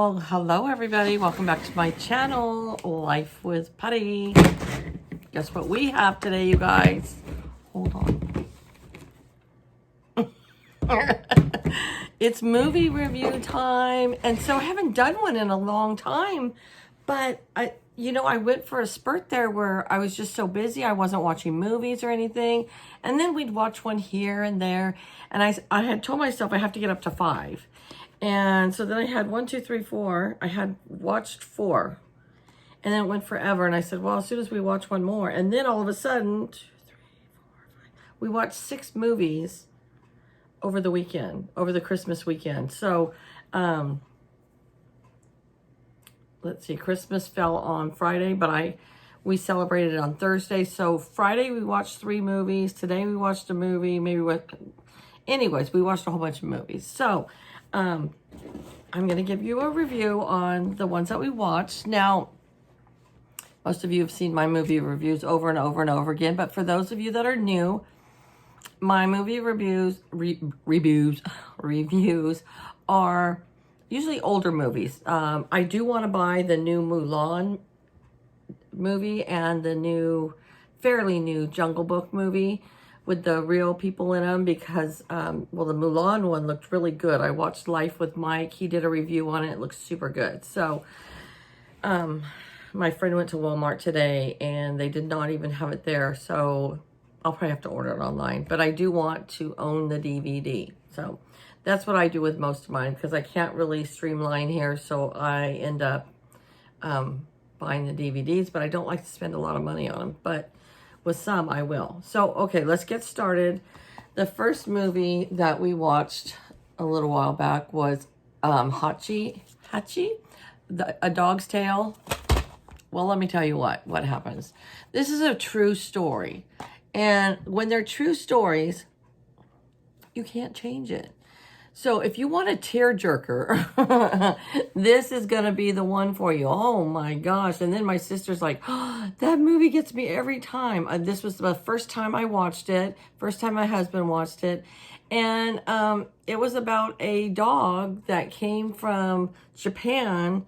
Well, hello everybody. Welcome back to my channel, Life with Putty. Guess what we have today, you guys? Hold on. It's movie review time. And so I haven't done one in a long time, but I went for a spurt there where I was just so busy. I wasn't watching movies or anything. And then we'd watch one here and there. And I had told myself I have to get up to 5. And so then I had 1, 2, 3, 4. I had watched 4. And then it went forever. And I said, well, as soon as we watch one more. And then all of a sudden, 2, 3, 4, 5. We watched 6 movies over the weekend, over the Christmas weekend. So, let's see, Christmas fell on Friday, but we celebrated it on Thursday. So Friday we watched 3 movies. Today we watched a movie. Anyways, we watched a whole bunch of movies. So, I'm going to give you a review on the ones that we watched. Now, most of you have seen my movie reviews over and over and over again, but for those of you that are new, my movie reviews are usually older movies. I do want to buy the new Mulan movie and the fairly new Jungle Book movie with the real people in them because, the Mulan one looked really good. I watched Life with Mike. He did a review on it. It looks super good. So, my friend went to Walmart today and they did not even have it there. So, I'll probably have to order it online. But I do want to own the DVD. So, that's what I do with most of mine because I can't really streamline here. So, I end up buying the DVDs. But I don't like to spend a lot of money on them. But with some, I will. So, okay, let's get started. The first movie that we watched a little while back was Hachi, A Dog's Tale. Well, let me tell you what happens. This is a true story. And when they're true stories, you can't change it. So if you want a tearjerker, this is going to be the one for you. Oh my gosh. And then my sister's like, oh, that movie gets me every time. This was the first time I watched it. First time my husband watched it. And it was about a dog that came from Japan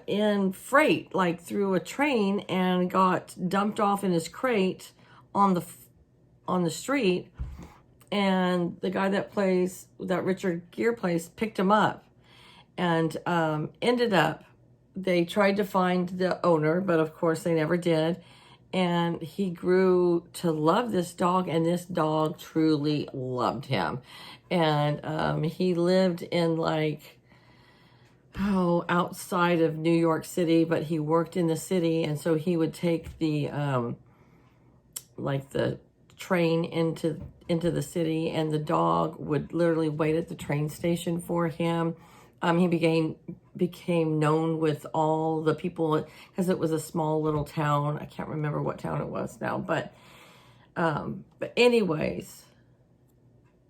in freight, like through a train, and got dumped off in his crate on the street. And the guy that Richard Gere plays picked him up and ended up, they tried to find the owner, but of course they never did. And he grew to love this dog, and this dog truly loved him. And he lived in outside of New York City, but he worked in the city. And so he would take the train into the city, and the dog would literally wait at the train station for him. He became known with all the people because it was a small little town. I can't remember what town it was now, but anyways,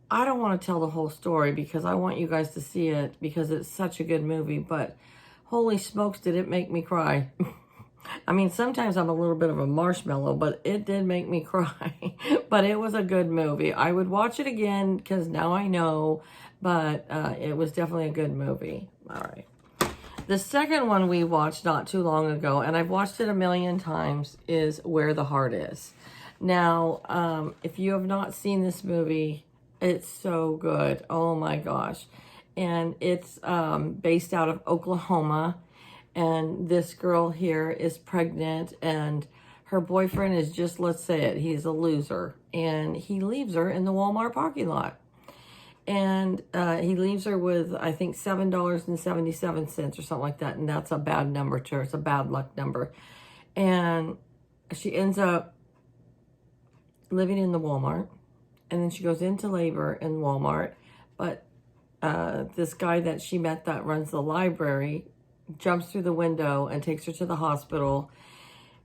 I don't want to tell the whole story because I want you guys to see it because it's such a good movie, but holy smokes, did it make me cry. I mean, sometimes I'm a little bit of a marshmallow, but it did make me cry. But it was a good movie. I would watch it again because now I know, but it was definitely a good movie. All right. The second one we watched not too long ago, and I've watched it a million times, is Where the Heart Is. Now, if you have not seen this movie, it's so good. Oh my gosh. And it's based out of Oklahoma. And this girl here is pregnant, and her boyfriend is just, let's say it, he's a loser. And he leaves her in the Walmart parking lot. And he leaves her with, I think, $7.77 or something like that. And that's a bad number to her. It's a bad luck number. And she ends up living in the Walmart. And then she goes into labor in Walmart. But this guy that she met that runs the library jumps through the window and takes her to the hospital.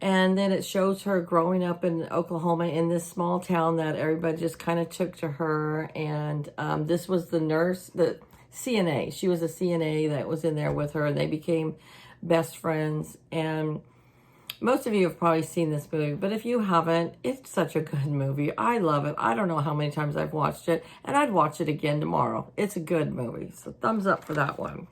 And then it shows her growing up in Oklahoma in this small town that everybody just kind of took to her. And this was the nurse, the CNA. She was a CNA that was in there with her, and they became best friends. And most of you have probably seen this movie, but if you haven't, it's such a good movie. I love it. I don't know how many times I've watched it, and I'd watch it again tomorrow. It's a good movie. So thumbs up for that one.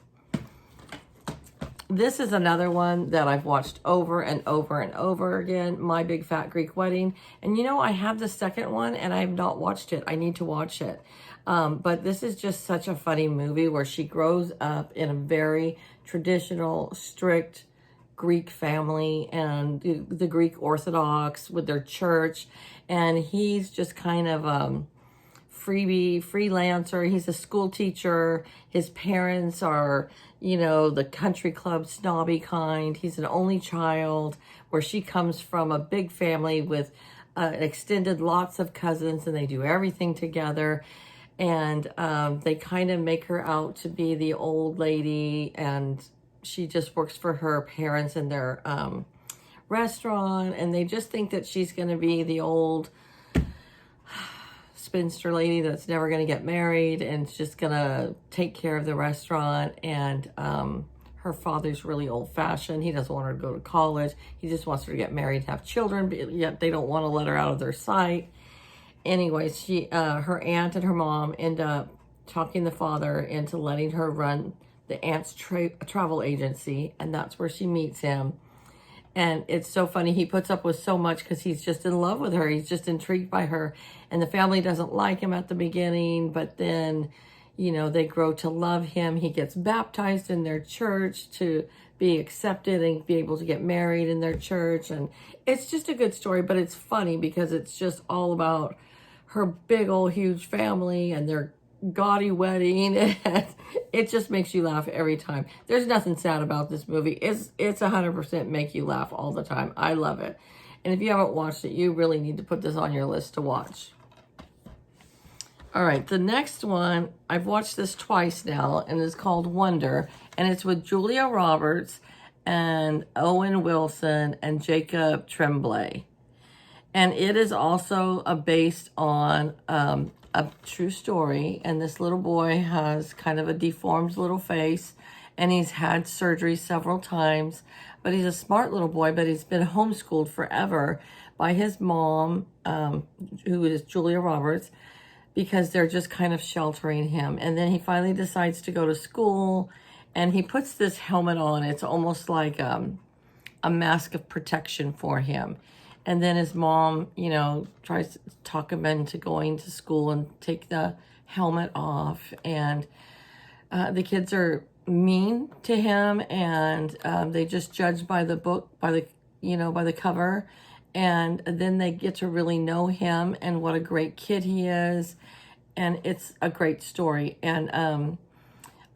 This is another one that I've watched over and over and over again, My Big Fat Greek Wedding. And you know, I have the second one and I have not watched it. I need to watch it. But this is just such a funny movie where she grows up in a very traditional, strict Greek family and the Greek Orthodox with their church. And he's just kind of freelancer. He's a school teacher. His parents are, you know, the country club snobby kind. He's an only child, where she comes from a big family with extended lots of cousins, and they do everything together. And they kind of make her out to be the old lady, and she just works for her parents in their restaurant, and they just think that she's going to be the old spinster lady that's never going to get married and it's just going to take care of the restaurant. And her father's really old-fashioned. He doesn't want her to go to college. He just wants her to get married, have children, but yet they don't want to let her out of their sight. Anyways, her aunt and her mom end up talking the father into letting her run the aunt's travel agency, and that's where she meets him. And it's so funny. He puts up with so much because he's just in love with her. He's just intrigued by her. And the family doesn't like him at the beginning, but then, you know, they grow to love him. He gets baptized in their church to be accepted and be able to get married in their church. And it's just a good story, but it's funny because it's just all about her big old huge family and their gaudy wedding. And it just makes you laugh every time. There's nothing sad about this movie. It's 100% make you laugh all the time. I love it. And if you haven't watched it, you really need to put this on your list to watch. All right, the next one, I've watched this twice now, and it's called Wonder, and it's with Julia Roberts and Owen Wilson and Jacob Tremblay. And it is also based on a true story. And this little boy has kind of a deformed little face, and he's had surgery several times. But he's a smart little boy, but he's been homeschooled forever by his mom, who is Julia Roberts, because they're just kind of sheltering him. And then he finally decides to go to school, and he puts this helmet on. It's almost like a mask of protection for him. And then his mom, you know, tries to talk him into going to school and take the helmet off. And the kids are mean to him, and they just judge by the book, by the cover. And then they get to really know him and what a great kid he is. And it's a great story. And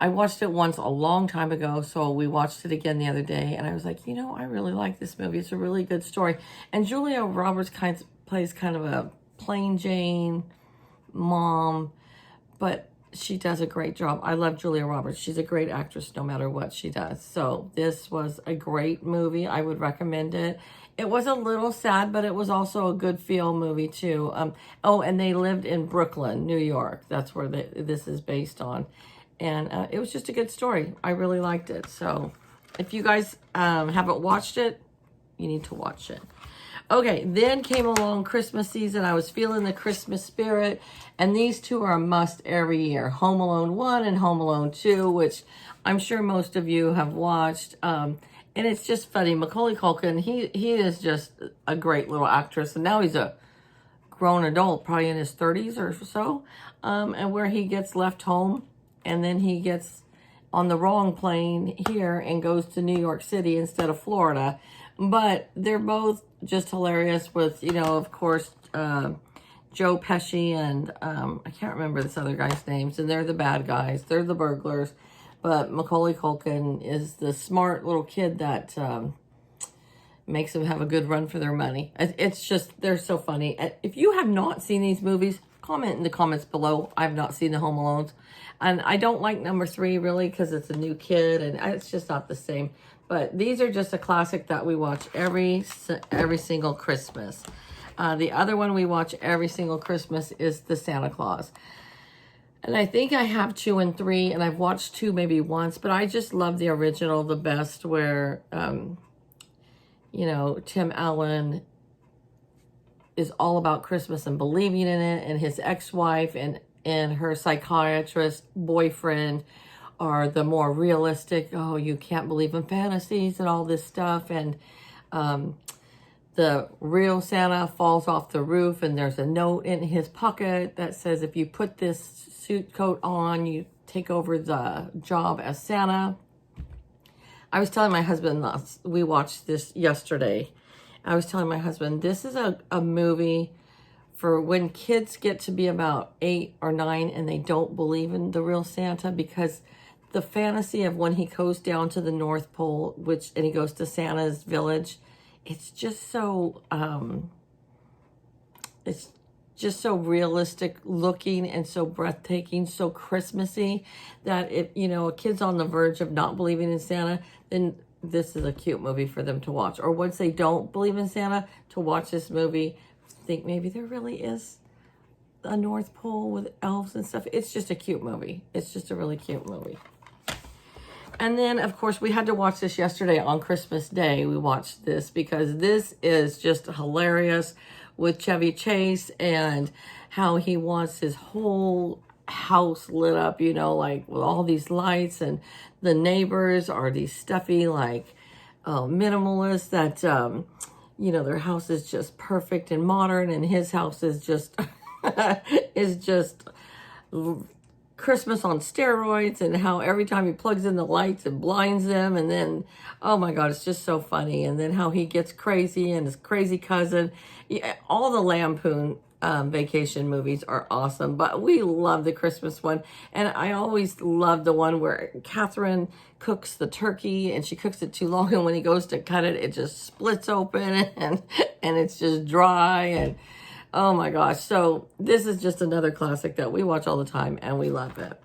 I watched it once a long time ago, so we watched it again the other day, and I was like, you know, I really like this movie. It's a really good story. And Julia Roberts plays kind of a plain Jane mom, but she does a great job. I love Julia Roberts. She's a great actress no matter what she does. So this was a great movie. I would recommend it. It was a little sad, but it was also a good feel movie too. And they lived in Brooklyn, New York. That's where this is based on. And it was just a good story. I really liked it. So if you guys haven't watched it, you need to watch it. Okay, then came along Christmas season. I was feeling the Christmas spirit. And these two are a must every year. Home Alone 1 and Home Alone 2, which I'm sure most of you have watched. And it's just funny. Macaulay Culkin, he is just a great little actress. And now he's a grown adult, probably in his 30s or so. And where he gets left home. And then he gets on the wrong plane here and goes to New York City instead of Florida. But they're both just hilarious with, you know, of course, Joe Pesci and I can't remember this other guy's names. And they're the bad guys. They're the burglars. But Macaulay Culkin is the smart little kid that makes them have a good run for their money. It's just, they're so funny. If you have not seen these movies, comment in the comments below. I've not seen the Home Alones. And I don't like number 3 really because it's a new kid and it's just not the same. But these are just a classic that we watch every single Christmas. The other one we watch every single Christmas is the Santa Claus. And I think I have 2 and 3, and I've watched 2 maybe once, but I just love the original the best, where, you know, Tim Allen is all about Christmas and believing in it, and his ex-wife and her psychiatrist boyfriend are the more realistic, oh, you can't believe in fantasies and all this stuff. And the real Santa falls off the roof and there's a note in his pocket that says, if you put this suit coat on, you take over the job as Santa. I was telling my husband, we watched this yesterday. I was telling my husband, this is a movie for when kids get to be about 8 or 9 and they don't believe in the real Santa, because the fantasy of when he goes down to the North Pole, and he goes to Santa's village, it's just so realistic looking and so breathtaking, so Christmassy, that if, you know, a kid's on the verge of not believing in Santa, then this is a cute movie for them to watch. Or once they don't believe in Santa, to watch this movie, think maybe there really is a North Pole with elves and stuff. It's just a cute movie. It's just a really cute movie. And then, of course, we had to watch this yesterday on Christmas Day. We watched this because this is just hilarious with Chevy Chase and how he wants his whole house lit up, you know, like with all these lights, and the neighbors are these stuffy, like, minimalists that, you know, their house is just perfect and modern, and his house is just, is just Christmas on steroids, and how every time he plugs in the lights it blinds them, and then, oh my God, it's just so funny. And then how he gets crazy and his crazy cousin. Yeah, all the Lampoon vacation movies are awesome, but we love the Christmas one. And I always love the one where Catherine cooks the turkey and she cooks it too long, and when he goes to cut it, it just splits open and it's just dry, and oh my gosh. So this is just another classic that we watch all the time and we love it.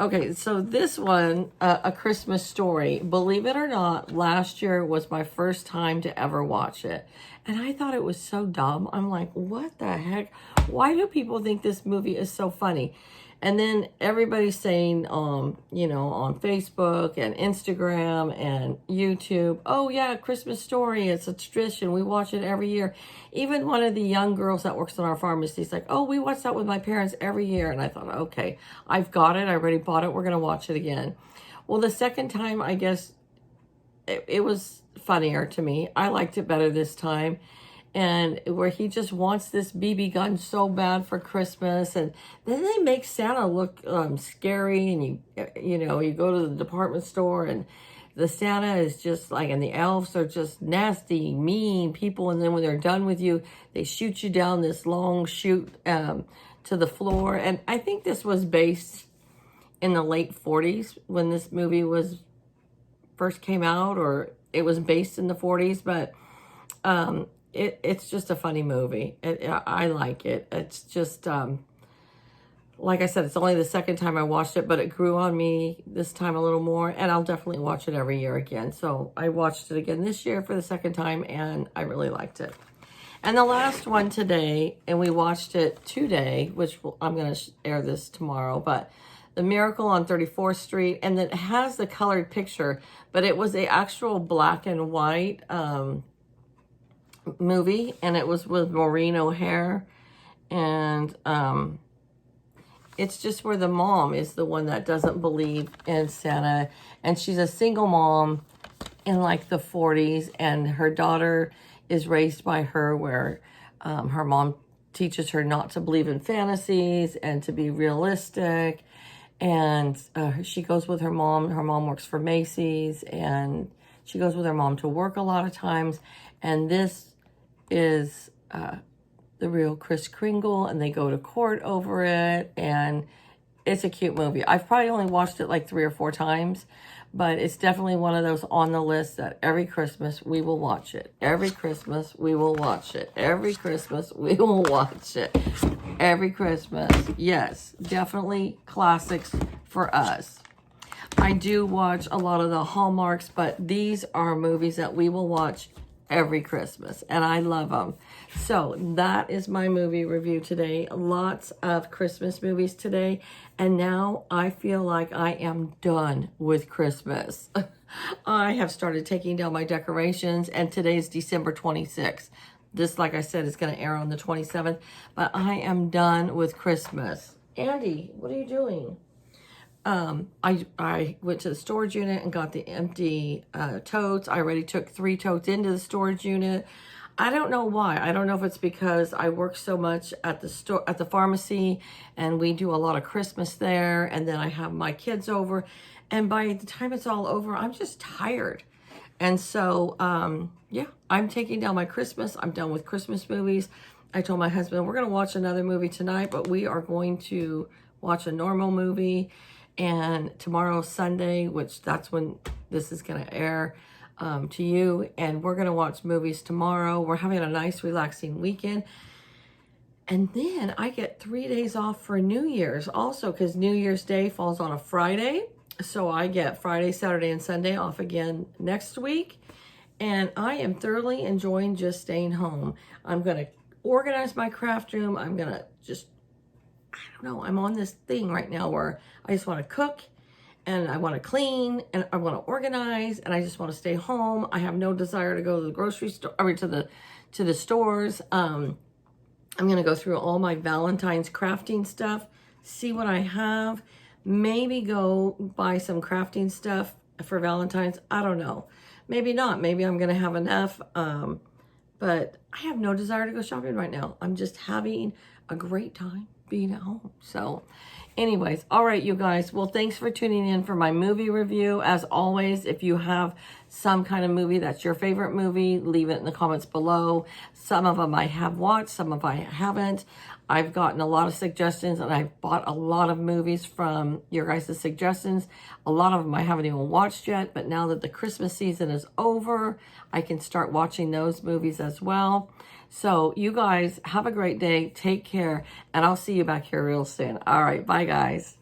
Okay, so this one, A Christmas Story, believe it or not, last year was my first time to ever watch it. And I thought it was so dumb. I'm like, what the heck? Why do people think this movie is so funny? And then everybody's saying, you know, on Facebook and Instagram and YouTube, oh yeah, Christmas Story, it's a tradition. We watch it every year. Even one of the young girls that works in our pharmacy is like, oh, we watch that with my parents every year. And I thought, okay, I've got it. I already bought it. We're going to watch it again. Well, the second time, I guess it was funnier to me. I liked it better this time. And where he just wants this BB gun so bad for Christmas, and then they make Santa look scary, and you know, you go to the department store and the Santa is just like, and the elves are just nasty, mean people, and then when they're done with you, they shoot you down this long chute to the floor. And I think this was based in the late 40s when this movie was first came out, or it was based in the 40s, but it's just a funny movie. I like it. It's just, like I said, it's only the second time I watched it, but it grew on me this time a little more, and I'll definitely watch it every year again. So I watched it again this year for the second time, and I really liked it. And the last one today, and we watched it today, which I'm going to air this tomorrow, but The Miracle on 34th Street, and it has the colored picture, but it was the actual black and white movie, and it was with Maureen O'Hare, and it's just where the mom is the one that doesn't believe in Santa, and she's a single mom in like the 40s, and her daughter is raised by her where her mom teaches her not to believe in fantasies and to be realistic. And she goes with her mom. Her mom works for Macy's, and she goes with her mom to work a lot of times. And this is the real Kris Kringle, and they go to court over it, and it's a cute movie. I've probably only watched it like 3 or 4 times, but it's definitely one of those on the list that every Christmas we will watch it. Every Christmas we will watch it. Every Christmas we will watch it. Every Christmas. Yes, definitely classics for us. I do watch a lot of the Hallmarks, but these are movies that we will watch every Christmas, and I love them. So that is my movie review today. Lots of Christmas movies today, and now I feel like I am done with Christmas. I have started taking down my decorations, and today's December 26th. This, like I said, is going to air on the 27th, but I am done with Christmas. Andy, what are you doing? I went to the storage unit and got the empty totes. I already took 3 totes into the storage unit. I don't know why. I don't know if it's because I work so much at the store, at the pharmacy, and we do a lot of Christmas there, and then I have my kids over, and by the time it's all over, I'm just tired. And so, yeah, I'm taking down my Christmas. I'm done with Christmas movies. I told my husband, we're going to watch another movie tonight, but we are going to watch a normal movie. And tomorrow's Sunday, which that's when this is going to air to you. And we're going to watch movies tomorrow. We're having a nice, relaxing weekend. And then I get 3 days off for New Year's also, because New Year's Day falls on a Friday. So I get Friday, Saturday, and Sunday off again next week. And I am thoroughly enjoying just staying home. I'm going to organize my craft room. I'm going to just, I don't know, I'm on this thing right now where I just want to cook and I want to clean and I want to organize and I just want to stay home. I have no desire to go to the grocery store or to the stores. I'm going to go through all my Valentine's crafting stuff, see what I have, maybe go buy some crafting stuff for Valentine's. I don't know. Maybe not. Maybe I'm going to have enough. But I have no desire to go shopping right now. I'm just having a great time being at home. So anyways, all right, you guys. Well, thanks for tuning in for my movie review. As always, if you have some kind of movie that's your favorite movie, leave it in the comments below. Some of them I have watched, some of I haven't. I've gotten a lot of suggestions and I've bought a lot of movies from your guys' suggestions. A lot of them I haven't even watched yet, but now that the Christmas season is over, I can start watching those movies as well. So you guys have a great day. Take care, and I'll see you back here real soon. All right, bye guys.